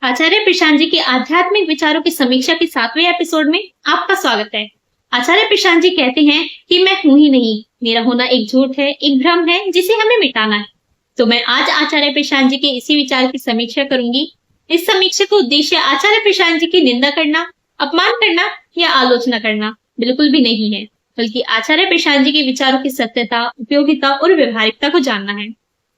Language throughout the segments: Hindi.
आचार्य प्रशांत जी के आध्यात्मिक विचारों की समीक्षा के 7वें एपिसोड में आपका स्वागत है। आचार्य प्रशांत जी कहते हैं कि मैं हूं ही नहीं, मेरा होना एक झूठ है, एक भ्रम है जिसे हमें मिटाना है। तो मैं आज आचार्य प्रशांत जी के इसी विचार की समीक्षा करूंगी। इस समीक्षा का उद्देश्य आचार्य प्रशांत जी की निंदा करना, अपमान करना या आलोचना करना बिल्कुल भी नहीं है, बल्कि आचार्य प्रशांत जी के विचारों की सत्यता, उपयोगिता और व्यवहारिकता को जानना है।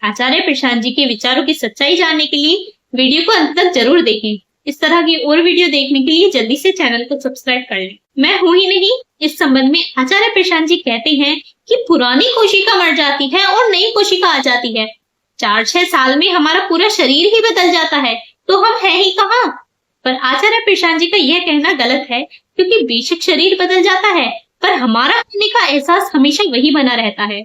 आचार्य प्रशांत जी के विचारों की सच्चाई जानने के लिए वीडियो को अंत तक जरूर देखें। इस तरह की और वीडियो देखने के लिए जल्दी से चैनल को सब्सक्राइब कर लें। मैं हूं ही नहीं, इस संबंध में आचार्य प्रशांत जी कहते हैं कि पुरानी कोशिका मर जाती है और नई कोशिका आ जाती है। 4-6 साल में हमारा पूरा शरीर ही बदल जाता है, तो हम है ही कहाँ। पर आचार्य प्रशांत जी का यह कहना गलत है, क्योंकि बेशक शरीर बदल जाता है, पर हमारा होने का एहसास हमेशा वही बना रहता है।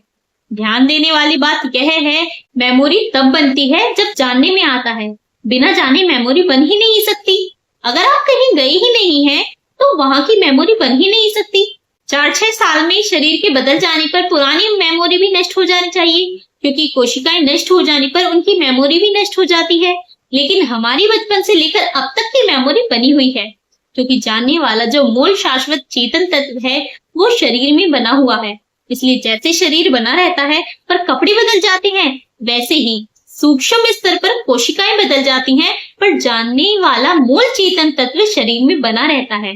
ध्यान देने वाली बात यह है, मेमोरी तब बनती है जब जानने में आता है। बिना जाने मेमोरी बन ही नहीं सकती। अगर आप कहीं गए ही नहीं हैं, तो वहां की मेमोरी बन ही नहीं सकती। 4-6 साल में शरीर के बदल जाने पर पुरानी मेमोरी भी नष्ट हो जानी चाहिए, क्योंकि कोशिकाएं नष्ट हो जाने पर उनकी मेमोरी भी नष्ट हो जाती है। लेकिन हमारी बचपन से लेकर अब तक की मेमोरी बनी हुई है, क्योंकि जानने वाला जो मूल शाश्वत चेतन तत्व है वो शरीर में बना हुआ है। इसलिए जैसे शरीर बना रहता है पर कपड़े बदल जाते हैं, वैसे ही सूक्ष्म स्तर पर कोशिकाएं बदल जाती हैं, पर जानने वाला मूल चेतन तत्व शरीर में बना रहता है।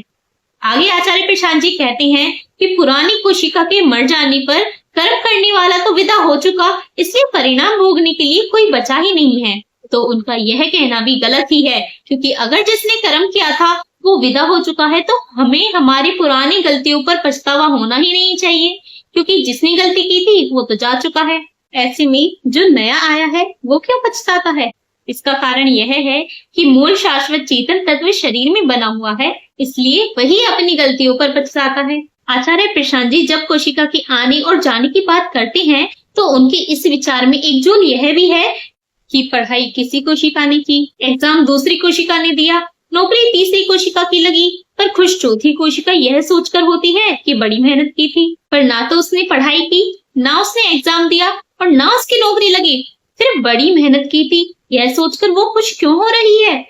आगे आचार्य प्रशांत जी कहते हैं कि पुरानी कोशिका के मर जाने पर कर्म करने वाला तो विदा हो चुका, इसलिए परिणाम भोगने के लिए कोई बचा ही नहीं है। तो उनका यह कहना भी गलत ही है, क्योंकि अगर जिसने कर्म किया था वो विदा हो चुका है, तो हमें हमारी पुरानी गलतियों पर पछतावा होना ही नहीं चाहिए, क्योंकि जिसने गलती की थी वो तो जा चुका है। ऐसे में जो नया आया है वो क्यों पछताता है? इसका कारण यह है कि मूल शाश्वत चेतन तत्व शरीर में बना हुआ है, इसलिए वही अपनी गलतियों पर पछताता है। आचार्य प्रशांत जी जब कोशिका के आने और जाने की बात करते हैं, तो उनके इस विचार में एक जोल यह भी है कि पढ़ाई किसी कोशिका ने की, एग्जाम दूसरी कोशिका ने दिया, नौकरी तीसरी कोशिका की लगी, पर खुश चौथी कोशिका यह सोचकर होती है कि बड़ी मेहनत की थी, पर ना तो उसने पढ़ाई की, ना उसने एग्जाम दिया और ना उसकी नौकरी लगी, सिर्फ बड़ी मेहनत की थी, यह सोचकर वो खुश क्यों हो रही है?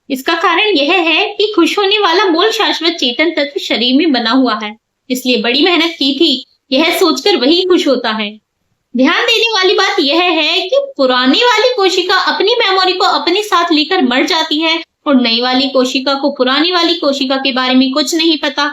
इसका कारण यह है कि खुश होने वाला मूल शाश्वत चेतन तत्व शरीर में बना हुआ है, इसलिए बड़ी मेहनत की थी यह सोचकर वही खुश होता है। ध्यान देने वाली बात यह है कि पुरानी वाली कोशिका अपनी मेमोरी को अपने साथ लेकर मर जाती है और नई वाली कोशिका को पुरानी वाली कोशिका के बारे में कुछ नहीं पता।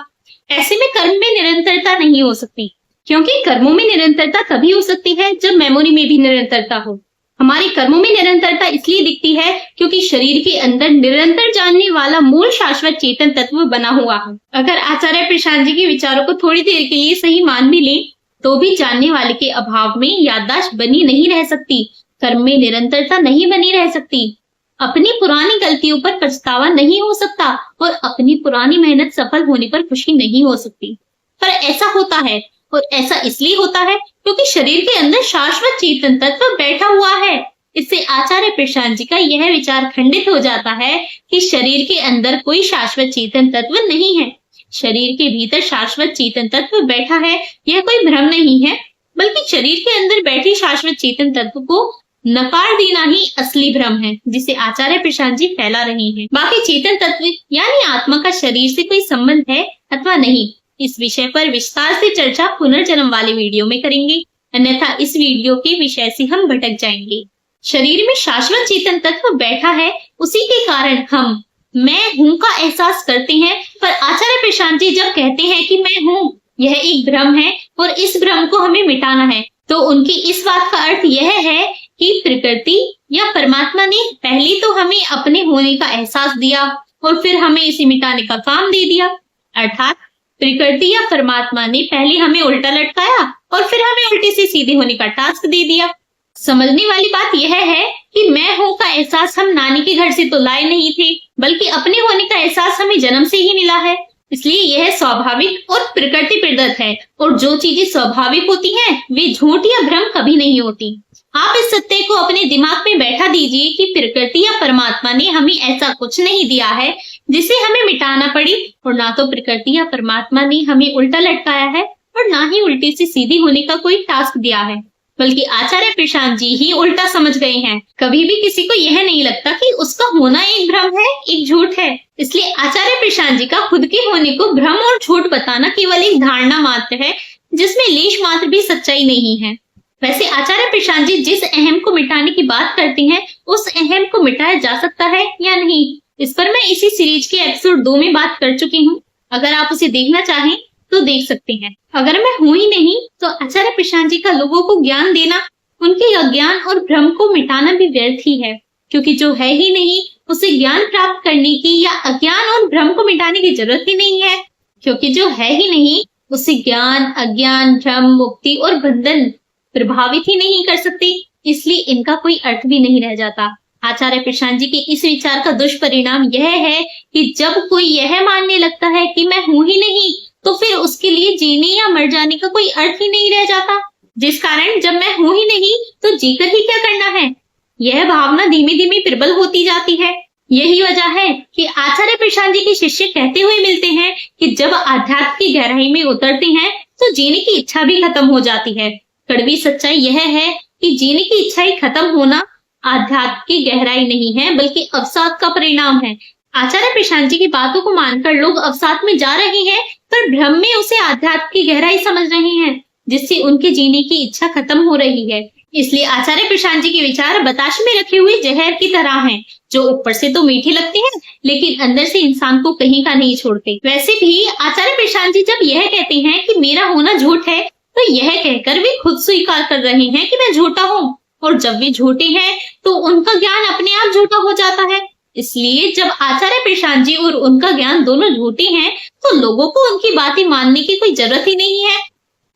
ऐसे में कर्म में निरंतरता नहीं हो सकती, क्योंकि कर्मों में निरंतरता तभी हो सकती है जब मेमोरी में भी निरंतरता हो। हमारी कर्मों में निरंतरता इसलिए दिखती है क्योंकि शरीर के अंदर निरंतर जानने वाला मूल शाश्वत चेतन तत्व बना हुआ है। अगर आचार्य प्रशांत जी के विचारों को थोड़ी देर के लिए सही मान भी लें, तो भी जानने वाले के अभाव में याददाश्त बनी नहीं रह सकती, कर्म में निरंतरता नहीं बनी रह सकती, अपनी पुरानी गलतियों पर पछतावा नहीं हो सकता और अपनी पुरानी मेहनत सफल होने पर खुशी नहीं हो सकती। पर ऐसा होता है, और ऐसा इसलिए होता है क्योंकि शरीर के अंदर शाश्वत चेतन तत्व बैठा हुआ है। इससे आचार्य प्रशांत जी का यह विचार खंडित हो जाता है कि शरीर के अंदर कोई शाश्वत चेतन तत्व नहीं है। शरीर के भीतर शाश्वत चेतन तत्व बैठा है, यह कोई भ्रम नहीं है, बल्कि शरीर के अंदर बैठे शाश्वत चेतन तत्व को नकार देना ही असली भ्रम है, जिसे आचार्य प्रशांत जी फैला रहे हैं। बाकी चेतन तत्व यानी आत्मा का शरीर से कोई संबंध है अथवा नहीं, इस विषय पर विस्तार से चर्चा पुनर्जन्म वाले वीडियो में करेंगे, अन्यथा इस वीडियो के विषय से हम भटक जाएंगे। शरीर में शाश्वत चेतन तत्व बैठा है, उसी के कारण हम मैं हूं का एहसास करते हैं। पर आचार्य प्रशांत जी जब कहते हैं कि मैं हूं, यह एक भ्रम है और इस भ्रम को हमें मिटाना है, तो उनकी इस बात का अर्थ यह है कि प्रकृति या परमात्मा ने पहले तो हमें अपने होने का एहसास दिया और फिर हमें इसे मिटाने का काम दे दिया। अर्थात प्रकृति या परमात्मा ने पहले हमें उल्टा लटकाया और फिर हमें उल्टे से सीधे होने का टास्क दे दिया। समझने वाली बात यह है कि मैं हूं का एहसास हम नानी के घर से तो लाए नहीं थे, बल्कि अपने होने का एहसास हमें जन्म से ही मिला है। इसलिए यह स्वाभाविक और प्रकृति प्रदत्त है, और जो चीजें स्वाभाविक होती हैं वे झूठ या भ्रम कभी नहीं होती। आप इस सत्य को अपने दिमाग में बैठा दीजिए कि प्रकृति या परमात्मा ने हमें ऐसा कुछ नहीं दिया है जिसे हमें मिटाना पड़ी, और ना तो प्रकृति या परमात्मा ने हमें उल्टा लटकाया है और ना ही उल्टे से सीधी होने का कोई टास्क दिया है। बल्कि आचार्य प्रशांत जी ही उल्टा समझ गए हैं। कभी भी किसी को यह नहीं लगता कि उसका होना एक भ्रम है, एक झूठ है। इसलिए आचार्य प्रशांत जी का खुद के होने को भ्रम और झूठ बताना केवल एक धारणा मात्र है, जिसमें लेश मात्र भी सच्चाई नहीं है। वैसे आचार्य प्रशांत जी जिस अहम को मिटाने की बात करते हैं, उस अहम को मिटाया जा सकता है या नहीं, इस पर मैं इसी सीरीज के एपिसोड 2 में बात कर चुकी हूँ। अगर आप उसे देखना चाहें तो देख सकते हैं। अगर मैं हूं ही नहीं तो आचार्य प्रशांत जी का लोगों को ज्ञान देना, उनके अज्ञान और भ्रम को मिटाना भी व्यर्थ ही है, क्योंकि जो है ही नहीं उसे ज्ञान प्राप्त करने की या अज्ञान और भ्रम को मिटाने की जरूरत ही नहीं है, क्योंकि जो है ही नहीं उसे ज्ञान, अज्ञान, भ्रम, मुक्ति और बंधन प्रभावित ही नहीं कर सकते। इसलिए इनका कोई अर्थ भी नहीं रह जाता। आचार्य प्रशांत जी के इस विचार का दुष्परिणाम यह है कि जब कोई यह मानने लगता है कि मैं हूं ही नहीं, तो फिर उसके लिए जीने या मर जाने का कोई अर्थ ही नहीं रह जाता। जिस कारण जब मैं हूं ही नहीं तो जीकर ही क्या करना है, यह भावना धीमे धीमे प्रबल होती जाती है। यही वजह है कि आचार्य प्रशांत जी के शिष्य कहते हुए मिलते हैं कि जब आध्यात्म की गहराई में उतरते हैं तो जीने की इच्छा भी खत्म हो जाती है। कड़वी सच्चाई यह है कि जीने की इच्छा ही खत्म होना आध्यात्म की गहराई नहीं है, बल्कि अवसाद का परिणाम है। आचार्य प्रशांत जी की बातों को मानकर लोग अवसाद में जा रहे हैं, पर भ्रम में उसे आध्यात्म की गहराई समझ रहे हैं, जिससे उनके जीने की इच्छा खत्म हो रही है। इसलिए आचार्य प्रशांत जी के विचार बताशे में रखे हुए जहर की तरह हैं, जो ऊपर से तो मीठे लगते हैं लेकिन अंदर से इंसान को कहीं का नहीं छोड़ते। वैसे भी आचार्य प्रशांत जी जब यह कहते हैं कि मेरा होना झूठ है, तो यह कहकर वे खुद स्वीकार कर रहे हैं कि मैं झूठा हूँ, और जब वे झूठे हैं तो उनका ज्ञान अपने आप झूठा हो जाता है। इसलिए जब आचार्य प्रशांत जी और उनका ज्ञान दोनों झूठे हैं, तो लोगों को उनकी बातें मानने की कोई जरूरत ही नहीं है।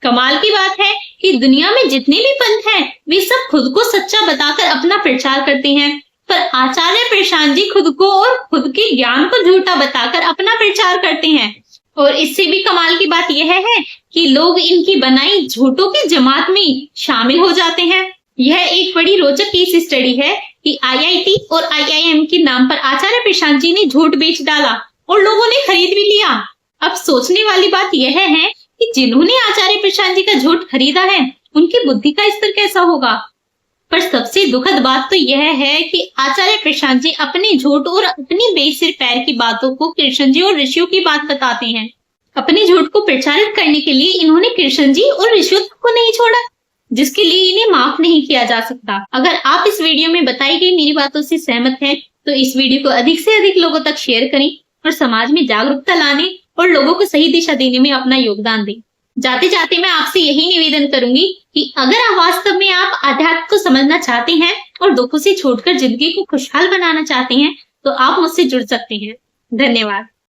कमाल की बात है कि दुनिया में जितने भी पंथ हैं, वे सब खुद को सच्चा बताकर अपना प्रचार करते हैं, पर आचार्य प्रशांत जी खुद को और खुद के ज्ञान को झूठा बताकर अपना प्रचार करते हैं। और इससे भी कमाल की बात यह है कि लोग इनकी बनाई झूठों की जमात में शामिल हो जाते हैं। यह एक बड़ी रोचक केस स्टडी है कि आईआईटी और आईआईएम के नाम पर आचार्य प्रशांत जी ने झूठ बेच डाला और लोगों ने खरीद भी लिया। अब सोचने वाली बात यह है कि जिन्होंने आचार्य प्रशांत जी का झूठ खरीदा है, उनकी बुद्धि का स्तर कैसा होगा। पर सबसे दुखद बात तो यह है कि आचार्य प्रशांत जी अपने झूठ और अपनी बेसिर पैर की बातों को कृष्ण जी और ऋषियों की बात बताते हैं। अपने झूठ को प्रचारित करने के लिए इन्होंने कृष्ण जी और ऋषियों को नहीं छोड़ा, जिसके लिए इन्हें माफ नहीं किया जा सकता। अगर आप इस वीडियो में बताई गई मेरी बातों से सहमत हैं, तो इस वीडियो को अधिक से अधिक लोगों तक शेयर करें और समाज में जागरूकता लाने और लोगों को सही दिशा देने में अपना योगदान दें। जाते जाते मैं आपसे यही निवेदन करूंगी कि अगर वास्तव में आप आध्यात्म को समझना चाहते हैं और दुखों से छोड़कर जिंदगी को खुशहाल बनाना चाहते हैं, तो आप मुझसे जुड़ सकते हैं। धन्यवाद।